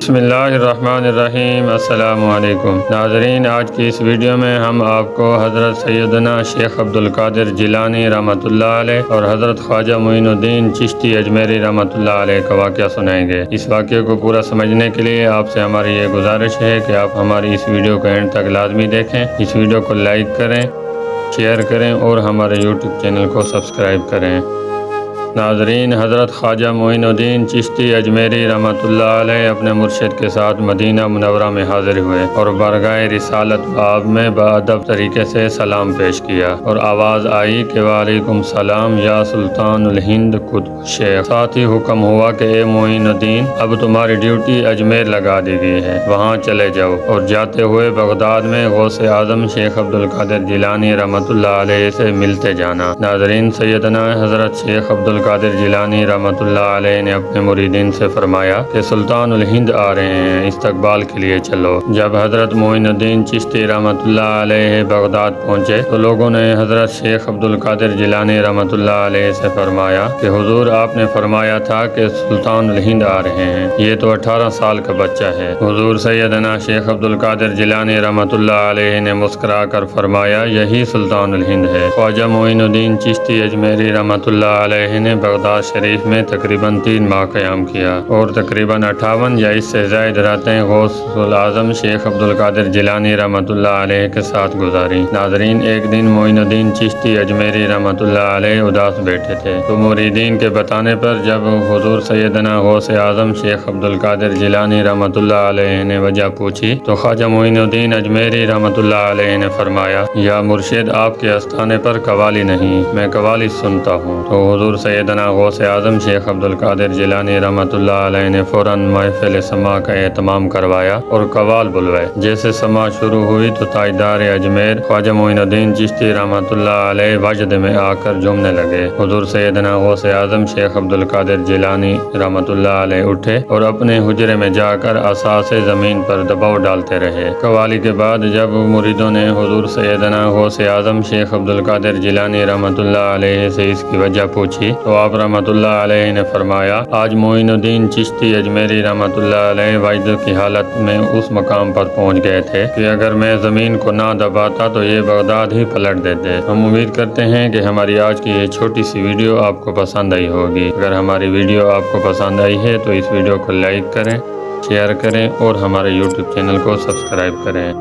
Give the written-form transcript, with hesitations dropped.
بسم اللہ الرحمن الرحیم۔ السلام علیکم ناظرین، آج کی اس ویڈیو میں ہم آپ کو حضرت سیدنا شیخ عبدالقادر جیلانی رحمۃ اللہ علیہ اور حضرت خواجہ معین الدین چشتی اجمیری رحمۃ اللہ علیہ کا واقعہ سنائیں گے۔ اس واقعے کو پورا سمجھنے کے لیے آپ سے ہماری یہ گزارش ہے کہ آپ ہماری اس ویڈیو کو اینڈ تک لازمی دیکھیں، اس ویڈیو کو لائک کریں، شیئر کریں اور ہمارے یوٹیوب چینل کو سبسکرائب کریں۔ ناظرین، حضرت خواجہ معین الدین چشتی اجمیری رحمۃ اللہ علیہ اپنے مرشد کے ساتھ مدینہ منورہ میں حاضر ہوئے اور بارگاہ رسالت باب میں بادب طریقے سے سلام پیش کیا اور آواز آئی کہ وعلیکم السلام یا سلطان الہند قطب شیخ۔ ساتھ ہی حکم ہوا کہ اے معین الدین، اب تمہاری ڈیوٹی اجمیر لگا دی گئی ہے، وہاں چلے جاؤ اور جاتے ہوئے بغداد میں غوث اعظم شیخ عبدالقادر جیلانی رحمۃ اللہ علیہ سے ملتے جانا۔ ناظرین، سیدنا حضرت شیخ عبدالقادر جیلانی رحمۃ اللہ علیہ نے اپنے مریدین سے فرمایا کہ سلطان الہند آ رہے ہیں، استقبال کے لیے چلو۔ جب حضرت معین الدین چشتی رحمۃ اللہ علیہ بغداد پہنچے تو لوگوں نے حضرت شیخ عبدالقادر جیلانی رحمۃ اللہ علیہ سے فرمایا کہ حضور، آپ نے فرمایا تھا کہ سلطان الہند آ رہے ہیں، یہ تو 18 سال کا بچہ ہے۔ حضور سیدنا شیخ عبدالقادر جیلانی رحمۃ اللہ علیہ نے مسکرا کر فرمایا، یہی سلطان الہند ہے۔ خواجہ معین الدین چشتی اجمیری رحمۃ اللہ علیہ نے بغداد شریف میں تقریباً 3 ماہ قیام کیا اور تقریباً 58 یا اس سے زائد راتیں غوث الاعظم شیخ عبدالقادر جیلانی رحمۃ اللہ علیہ کے ساتھ گزاری۔ ناظرین، ایک دن معین الدین چشتی اجمیری رحمۃ اللہ علیہ اداس بیٹھے تھے تو مریدین کے بتانے پر جب حضور سیدنا غوث اعظم شیخ عبدالقادر جیلانی رحمۃ اللہ علیہ نے وجہ پوچھی تو خواجہ معین الدین اجمیری رحمۃ اللہ علیہ نے فرمایا، یا مرشد، آپ کے آستانے پر قوالی نہیں، میں قوالی سنتا ہوں۔ تو حضور سیدنا غوث اعظم شیخ عبدالقادر جیلانی رحمۃ اللہ علیہ نے فوراً محفل سماع کا اہتمام کروایا اور قوال بلوائے۔ جیسے سماع شروع ہوئی تو تاجدار اجمیر خواجہ معین الدین چشتی رحمۃ اللہ علیہ وجد میں آ کر جھومنے لگے۔ حضور سیدنا غوث اعظم شیخ عبدالقادر جیلانی رحمۃ اللہ علیہ اٹھے اور اپنے حجرے میں جا کر عصا سے زمین پر دباؤ ڈالتے رہے۔ قوالی کے بعد جب مریدوں نے حضور سیدنا غوث اعظم شیخ عبدالقادر جیلانی رحمۃ اللہ علیہ سے اس کی وجہ پوچھی تو آپ رحمۃ اللہ علیہ نے فرمایا، آج معین الدین چشتی اجمیری رحمۃ اللہ علیہ وجد کی حالت میں اس مقام پر پہنچ گئے تھے کہ اگر میں زمین کو نہ دباتا تو یہ بغداد ہی پلٹ دیتے۔ ہم امید کرتے ہیں کہ ہماری آج کی یہ چھوٹی سی ویڈیو آپ کو پسند آئی ہوگی۔ اگر ہماری ویڈیو آپ کو پسند آئی ہے تو اس ویڈیو کو لائک کریں، شیئر کریں اور ہمارے یوٹیوب چینل کو سبسکرائب کریں۔